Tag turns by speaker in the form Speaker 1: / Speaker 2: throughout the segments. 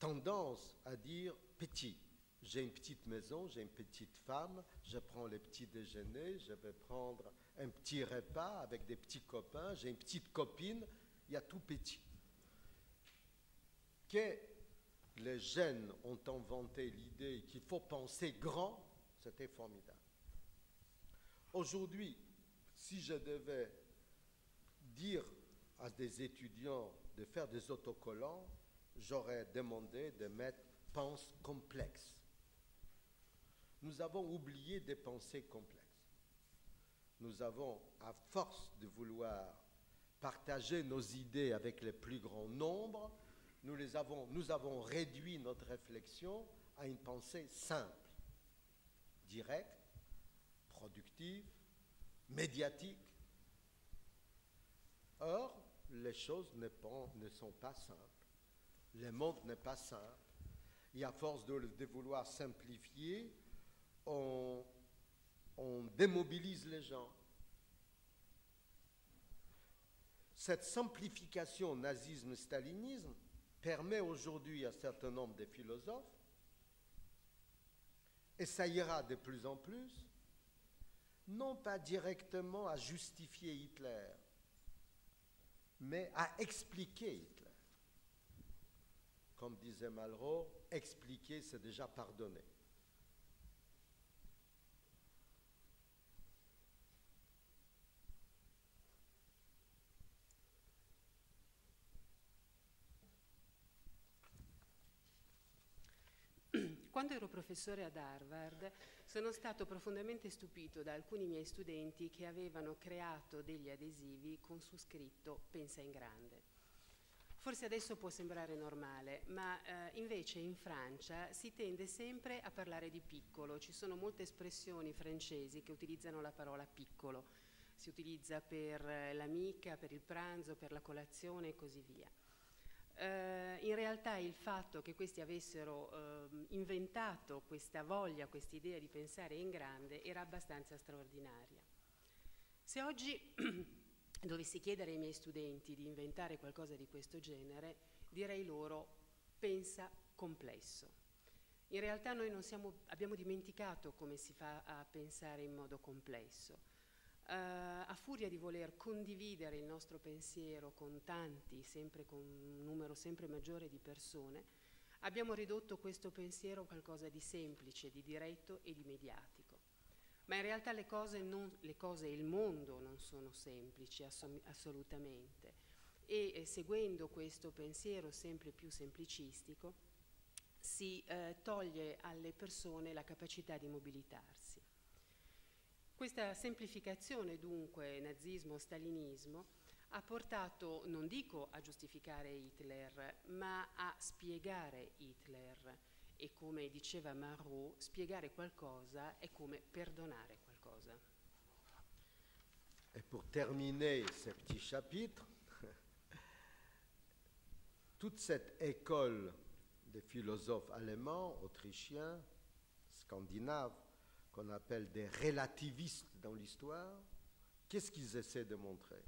Speaker 1: tendance à dire petit. J'ai une petite maison, j'ai une petite femme, je prends les petits déjeuners, je vais prendre un petit repas avec des petits copains, j'ai une petite copine, il y a tout petit. Que les jeunes ont inventé l'idée qu'il faut penser grand, c'était formidable. Aujourd'hui, si je devais dire à des étudiants de faire des autocollants, j'aurais demandé de mettre « pense complexe ». Nous avons oublié des pensées complexes. Nous avons, à force de vouloir partager nos idées avec le plus grand nombre, nous avons réduit notre réflexion à une pensée simple, directe, productive, médiatique. Or, les choses ne sont pas simples. Le monde n'est pas simple. Et à force de vouloir simplifier, on démobilise les gens. Cette simplification nazisme-stalinisme permet aujourd'hui à un certain nombre de philosophes, et ça ira de plus en plus, non pas directement à justifier Hitler, mais à expliquer Hitler. Comme disait Malraux, expliquer, c'est déjà pardonner.
Speaker 2: Quando ero professore ad Harvard sono stato profondamente stupito da alcuni miei studenti che avevano creato degli adesivi con su scritto "Pensa in grande". Forse adesso può sembrare normale, ma invece in Francia si tende sempre a parlare di piccolo. Ci sono molte espressioni francesi che utilizzano la parola piccolo. Si utilizza per l'amica, per il pranzo, per la colazione e così via. In realtà il fatto che questi avessero inventato questa voglia, questa idea di pensare in grande era abbastanza straordinaria. Se oggi dovessi chiedere ai miei studenti di inventare qualcosa di questo genere, direi loro: pensa complesso. In realtà noi abbiamo dimenticato come si fa a pensare in modo complesso. A furia di voler condividere il nostro pensiero con tanti, sempre con un numero sempre maggiore di persone, abbiamo ridotto questo pensiero a qualcosa di semplice, di diretto e di mediatico. Ma in realtà le cose e il mondo non sono semplici assolutamente, e seguendo questo pensiero sempre più semplicistico si toglie alle persone la capacità di mobilitarsi. Questa semplificazione dunque, nazismo-stalinismo, ha portato, non dico a giustificare Hitler, ma a spiegare Hitler. E come diceva Marot, spiegare qualcosa è come perdonare qualcosa.
Speaker 1: Et pour terminer ce petit chapitre, toute cette école de philosophes allemands, autrichiens, scandinaves, qu'on appelle des relativistes dans l'histoire, qu'est-ce qu'ils essaient de montrer?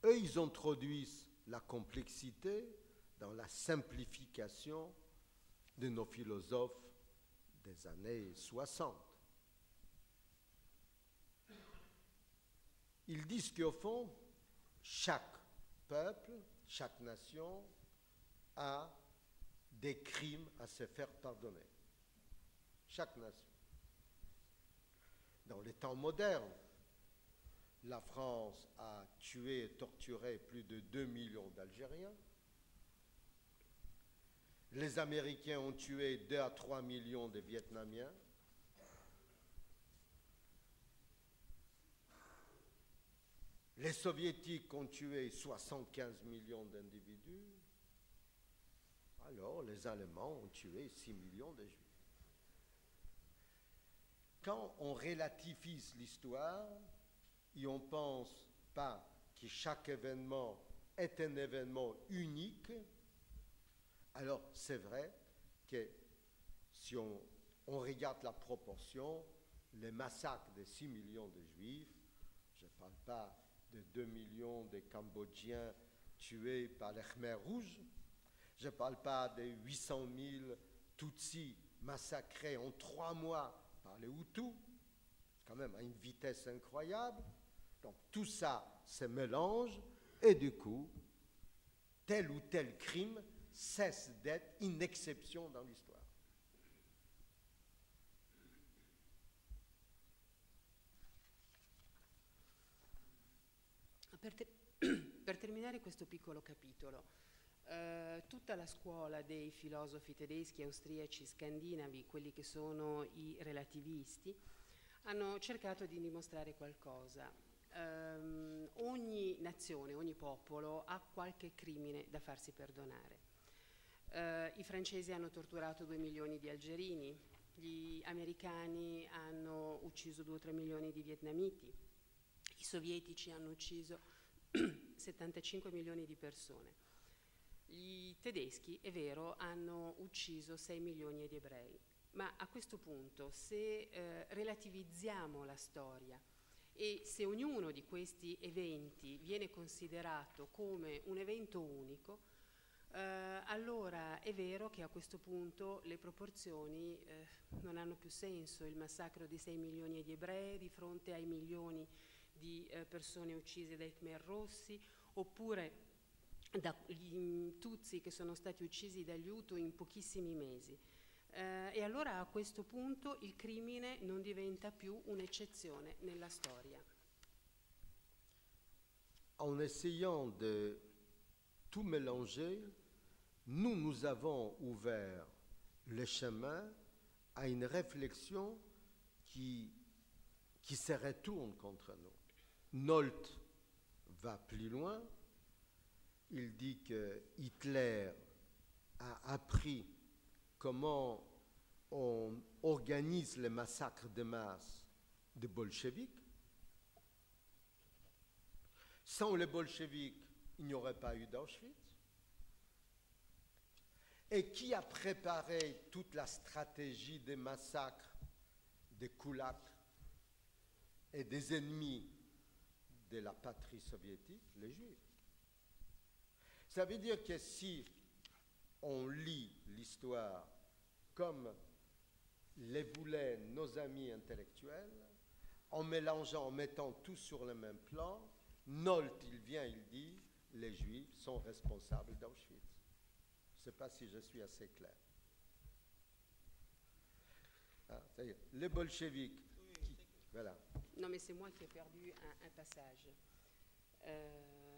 Speaker 1: Eux, ils introduisent la complexité dans la simplification de nos philosophes des années 60. Ils disent qu'au fond, chaque peuple, chaque nation a des crimes à se faire pardonner. Chaque nation. Dans les temps modernes, la France a tué et torturé plus de 2 millions d'Algériens. Les Américains ont tué 2 à 3 millions de Vietnamiens. Les Soviétiques ont tué 75 millions d'individus. Alors, les Allemands ont tué 6 millions de Juifs. Quand on relativise l'histoire et on ne pense pas que chaque événement est un événement unique, alors c'est vrai que si on regarde la proportion, les massacres de 6 millions de Juifs, je ne parle pas de 2 millions de Cambodgiens tués par les Khmers rouges, Je ne parle pas des 800 000 Tutsis massacrés en 3 mois par les Hutus, quand même à une vitesse incroyable. Donc tout ça se mélange et du coup, tel ou tel crime cesse d'être une exception dans l'histoire.
Speaker 2: Per terminare questo piccolo capitolo, tutta la scuola dei filosofi tedeschi, austriaci, scandinavi, quelli che sono i relativisti, hanno cercato di dimostrare qualcosa. Ogni nazione, ogni popolo ha qualche crimine da farsi perdonare. I francesi hanno torturato 2 milioni di algerini, gli americani hanno ucciso 2 o 3 milioni di vietnamiti, i sovietici hanno ucciso 75 milioni di persone. I tedeschi, è vero, hanno ucciso 6 milioni di ebrei, ma a questo punto se relativizziamo la storia e se ognuno di questi eventi viene considerato come un evento unico, allora è vero che a questo punto le proporzioni non hanno più senso. Il massacro di 6 milioni di ebrei di fronte ai milioni di persone uccise dai Khmer Rossi, oppure dagli Tutsi che sono stati uccisi dagli Hutu in pochissimi mesi. E allora a questo punto il crimine non diventa più un'eccezione nella storia.
Speaker 1: En essayant de tout mélanger, nous avons ouvert le chemin à une réflexion qui se retourne contre nous. Nolte va plus loin. Il dit que Hitler a appris comment on organise les massacres de masse des bolcheviks. Sans les bolcheviks, il n'y aurait pas eu d'Auschwitz. Et qui a préparé toute la stratégie des massacres des kulaks et des ennemis de la patrie soviétique? Les Juifs. Ça veut dire que si on lit l'histoire comme les voulaient nos amis intellectuels, en mélangeant, en mettant tout sur le même plan, Nolte, il vient, il dit, les Juifs sont responsables d'Auschwitz. Je ne sais pas si je suis assez clair. Ah, c'est-à-dire, les bolcheviks, voilà.
Speaker 2: Non, mais c'est moi qui ai perdu un passage.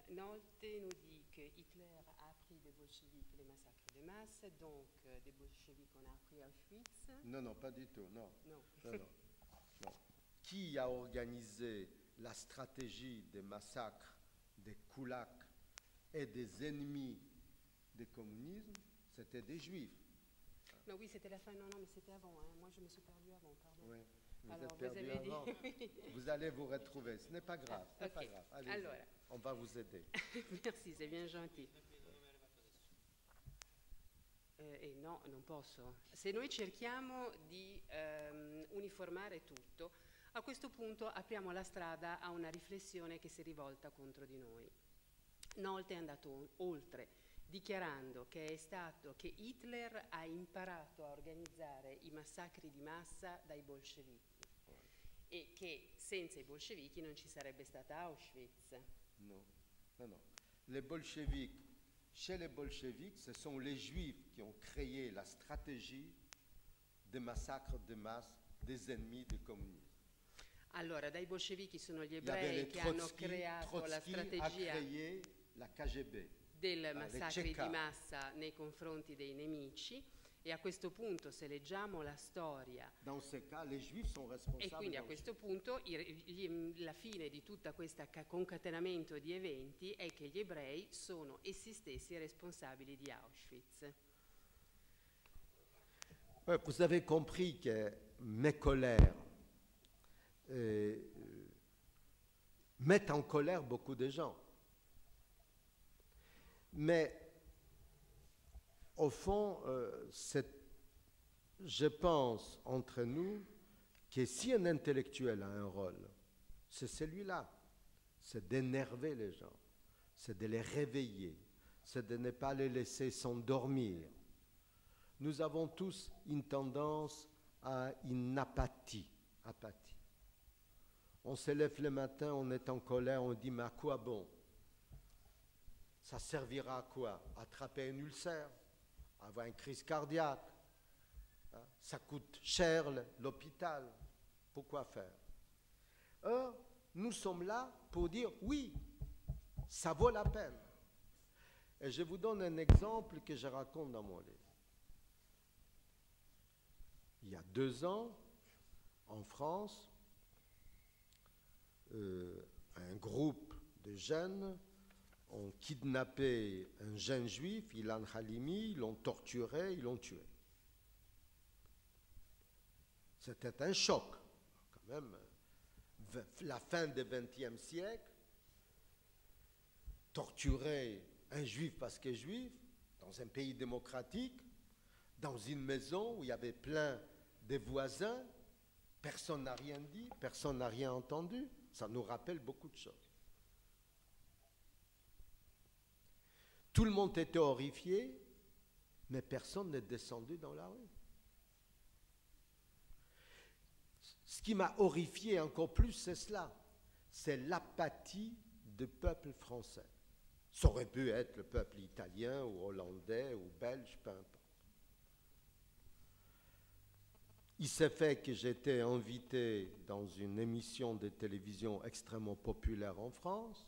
Speaker 2: Nolte nous dit que Hitler a appris des bolcheviks les massacres de masse, donc des bolcheviks ont appris Auschwitz.
Speaker 1: Non, non, pas du tout, non.
Speaker 2: Non.
Speaker 1: Non, non, non. Qui a organisé la stratégie des massacres des kulaks et des ennemis du communisme? C'était des Juifs.
Speaker 2: Non, oui, c'était la fin. Non, mais c'était avant. Hein. Moi, je me suis perdue avant, pardon.
Speaker 1: Oui, vous
Speaker 2: Alors,
Speaker 1: êtes perdu
Speaker 2: avez
Speaker 1: avant. Vous allez vous retrouver. Ce n'est pas grave. Ce n'est pas grave. Allez,
Speaker 2: allora.
Speaker 1: on va vous aider.
Speaker 2: Merci, c'est bien gentil. No, non posso. Se noi cerchiamo di uniformare tutto, a questo punto apriamo la strada a una riflessione che si rivolta contro di noi. Nolte è andato oltre, dichiarando che Hitler ha imparato a organizzare i massacri di massa dai bolscevichi e che senza i bolscevichi non ci sarebbe stata Auschwitz.
Speaker 1: Non, non, non. Les bolcheviks, chez les bolcheviks, ce sont les juifs qui ont créé la stratégie des massacres de masse des ennemis du communisme.
Speaker 2: Allora, dai bolscevichi sono gli ebrei che hanno creato la strategia
Speaker 1: la KGB,
Speaker 2: del massacri di massa nei confronti dei nemici. E a questo punto, se leggiamo la storia,
Speaker 1: dans ce cas, les juifs sont responsables,
Speaker 2: e quindi a questo punto la fine di tutta questa concatenamento di eventi è che gli ebrei sono essi stessi responsabili di Auschwitz.
Speaker 1: Vous avez compris que mes colères mettent en colère beaucoup de gens. Mais au fond, je pense entre nous que si un intellectuel a un rôle, c'est celui-là, c'est d'énerver les gens, c'est de les réveiller, c'est de ne pas les laisser s'endormir. Nous avons tous une tendance à une apathie. On se lève le matin, on est en colère, on dit mais à quoi bon? Ça servira à quoi? Attraper un ulcère, avoir une crise cardiaque. Ça coûte cher l'hôpital. Pourquoi faire? Or, nous sommes là pour dire oui, ça vaut la peine. Et je vous donne un exemple que je raconte dans mon livre. Il y a 2 ans, en France, un groupe de jeunes ont kidnappé un jeune juif, Ilan Halimi, ils l'ont torturé, ils l'ont tué. C'était un choc, quand même. La fin du XXe siècle, torturer un juif parce qu'il est juif, dans un pays démocratique, dans une maison où il y avait plein de voisins, personne n'a rien dit, personne n'a rien entendu. Ça nous rappelle beaucoup de choses. Tout le monde était horrifié, mais personne n'est descendu dans la rue. Ce qui m'a horrifié encore plus, c'est cela. C'est l'apathie du peuple français. Ça aurait pu être le peuple italien ou hollandais ou belge, peu importe. Il s'est fait que j'étais invité dans une émission de télévision extrêmement populaire en France,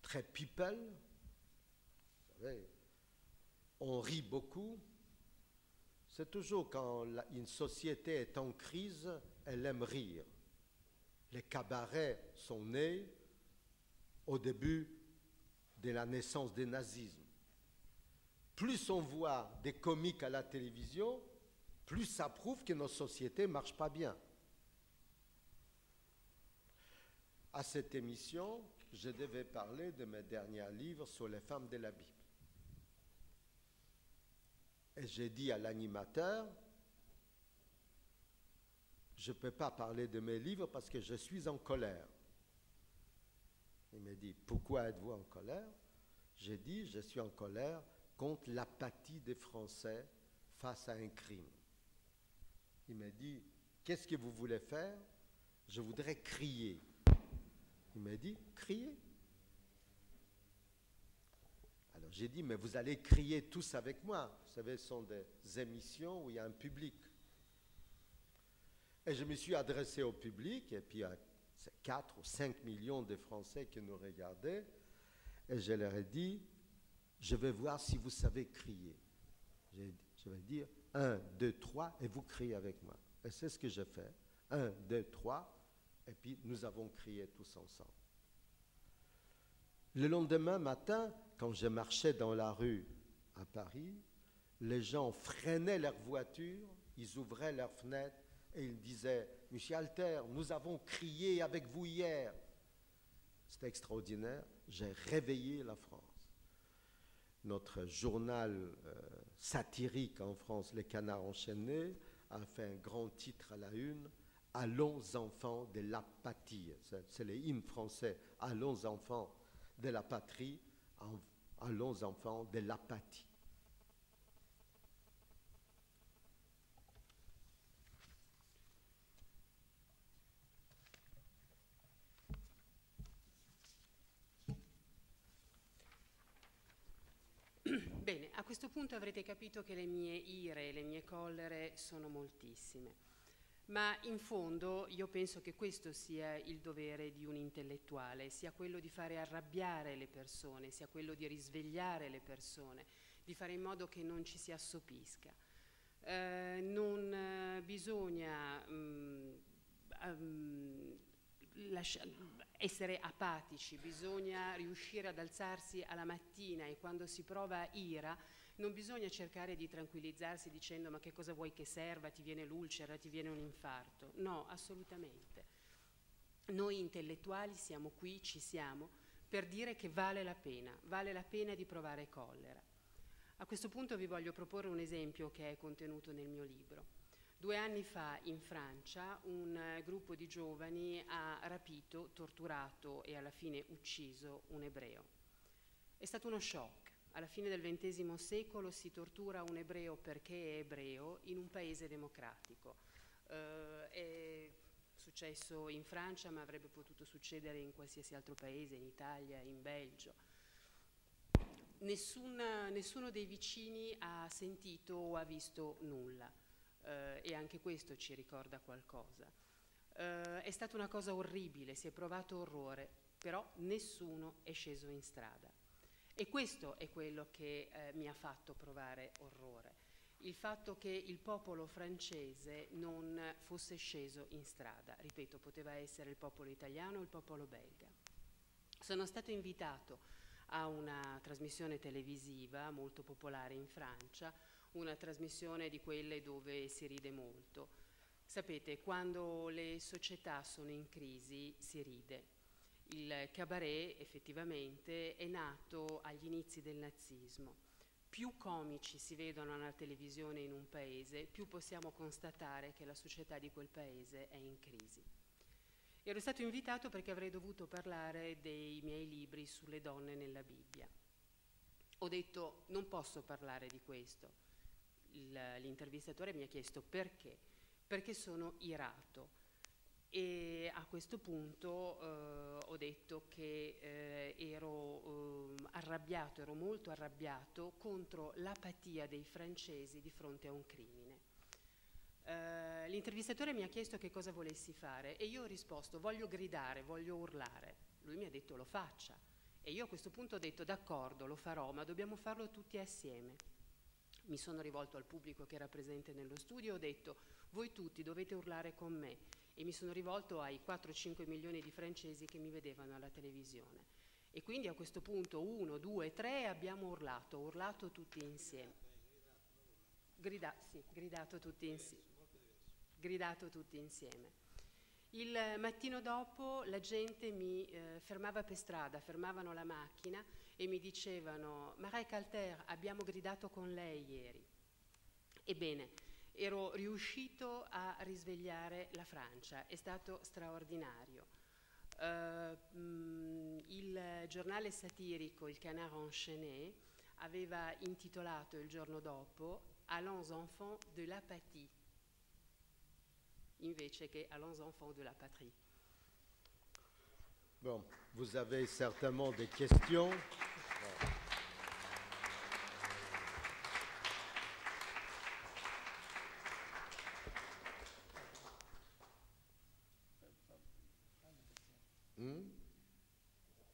Speaker 1: très people. Vous savez, on rit beaucoup. C'est toujours quand une société est en crise, elle aime rire. Les cabarets sont nés au début de la naissance du nazisme. Plus on voit des comiques à la télévision, plus ça prouve que nos sociétés ne marchent pas bien. À cette émission, je devais parler de mes derniers livres sur les femmes de la Bible. Et j'ai dit à l'animateur, je ne peux pas parler de mes livres parce que je suis en colère. Il m'a dit, pourquoi êtes-vous en colère? J'ai dit, je suis en colère contre l'apathie des Français face à un crime. Il m'a dit, qu'est-ce que vous voulez faire? Je voudrais crier. Il m'a dit, crier. Alors j'ai dit, mais vous allez crier tous avec moi. Vous savez, ce sont des émissions où il y a un public. Et je me suis adressé au public, et puis à 4 ou 5 millions de Français qui nous regardaient, et je leur ai dit, je vais voir si vous savez crier. Je vais dire 1, 2, 3, et vous criez avec moi. Et c'est ce que j'ai fait. 1, 2, 3, et puis nous avons crié tous ensemble. Le lendemain matin, quand je marchais dans la rue à Paris, les gens freinaient leur voiture, ils ouvraient leurs fenêtres et ils disaient « Monsieur Alter, nous avons crié avec vous hier ». C'était extraordinaire, j'ai réveillé la France. Notre journal satirique en France, Les Canards enchaînés, a fait un grand titre à la une, « Allons enfants de l'apathie ». C'est les hymnes français, « Allons enfants de la patrie, allons enfants de l'apathie ».
Speaker 2: Bene, a questo punto avrete capito che le mie ire e le mie collere sono moltissime, ma in fondo io penso che questo sia il dovere di un intellettuale, sia quello di fare arrabbiare le persone, sia quello di risvegliare le persone, di fare in modo che non ci si assopisca. Non bisogna essere apatici, bisogna riuscire ad alzarsi alla mattina e quando si prova ira non bisogna cercare di tranquillizzarsi dicendo ma che cosa vuoi che serva, ti viene l'ulcera, ti viene un infarto. No, assolutamente. Noi intellettuali siamo qui, ci siamo, per dire che vale la pena di provare collera. A questo punto vi voglio proporre un esempio che è contenuto nel mio libro. 2 anni fa in Francia un gruppo di giovani ha rapito, torturato e alla fine ucciso un ebreo. È stato uno shock. Alla fine del XX secolo si tortura un ebreo perché è ebreo in un paese democratico. È successo in Francia, ma avrebbe potuto succedere in qualsiasi altro paese, in Italia, in Belgio. Nessuno dei vicini ha sentito o ha visto nulla, e anche questo ci ricorda qualcosa. È stata una cosa orribile, si è provato orrore, però nessuno è sceso in strada. E questo è quello che mi ha fatto provare orrore, il fatto che il popolo francese non fosse sceso in strada. Ripeto, poteva essere il popolo italiano o il popolo belga. Sono stato invitato a una trasmissione televisiva molto popolare in Francia, una trasmissione di quelle dove si ride molto. Sapete, quando le società sono in crisi si ride. Il cabaret effettivamente è nato agli inizi del nazismo. Più comici si vedono alla televisione in un paese, più possiamo constatare che la società di quel paese è in crisi. Ero stato invitato perché avrei dovuto parlare dei miei libri sulle donne nella Bibbia. Ho detto non posso parlare di questo. L'intervistatore mi ha chiesto perché. Perché sono irato. E a questo punto ho detto che ero arrabbiato, ero molto arrabbiato contro l'apatia dei francesi di fronte a un crimine. L'intervistatore mi ha chiesto che cosa volessi fare e io ho risposto voglio gridare, voglio urlare. Lui mi ha detto lo faccia e io a questo punto ho detto d'accordo, lo farò, ma dobbiamo farlo tutti assieme. Mi sono rivolto al pubblico che era presente nello studio e ho detto voi tutti dovete urlare con me. E mi sono rivolto ai 4-5 milioni di francesi che mi vedevano alla televisione. E quindi a questo punto 1, 2, 3 abbiamo urlato tutti insieme. Gridato tutti insieme. Il mattino dopo la gente mi fermava per strada, fermavano la macchina e mi dicevano Marek Alter, abbiamo gridato con lei ieri. Ebbene, ero riuscito a risvegliare la Francia, è stato straordinario. Il giornale satirico, il Canard enchaîné, aveva intitolato il giorno dopo Allons enfants de l'apathie, invece che Allons enfants de la patrie.
Speaker 1: Bon, vous avez certainement des questions.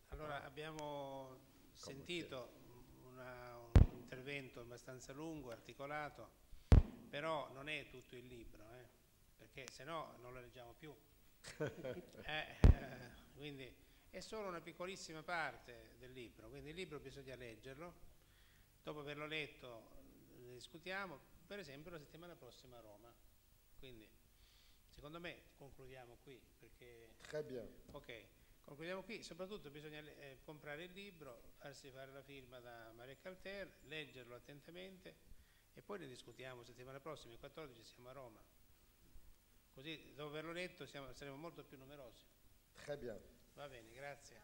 Speaker 3: Allora, abbiamo sentito un intervento abbastanza lungo, articolato, però non è tutto il libro, perché se no non lo leggiamo più. Quindi è solo una piccolissima parte del libro, quindi il libro bisogna leggerlo, dopo averlo letto ne discutiamo, per esempio la settimana prossima a Roma. Quindi secondo me concludiamo qui perché...
Speaker 1: Très bien.
Speaker 3: Ok. Concludiamo qui, soprattutto bisogna comprare il libro, farsi fare la firma da Marek Alter, leggerlo attentamente e poi ne discutiamo settimana prossima, il 14 siamo a Roma. Così dopo averlo letto saremo molto più numerosi.
Speaker 1: Très bien.
Speaker 3: Va bene, grazie.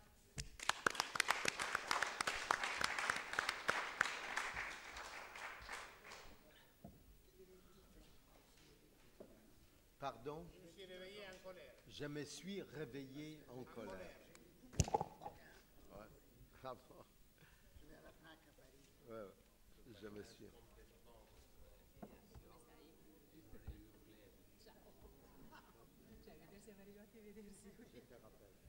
Speaker 1: Pardon?
Speaker 3: Je me suis réveillé en colère.
Speaker 1: Je me suis réveillé en colère. Ouais. Pardon. Ouais, je me suis.
Speaker 2: Cioè, vedersi arrivati e vedersi.
Speaker 1: Je te rappelle.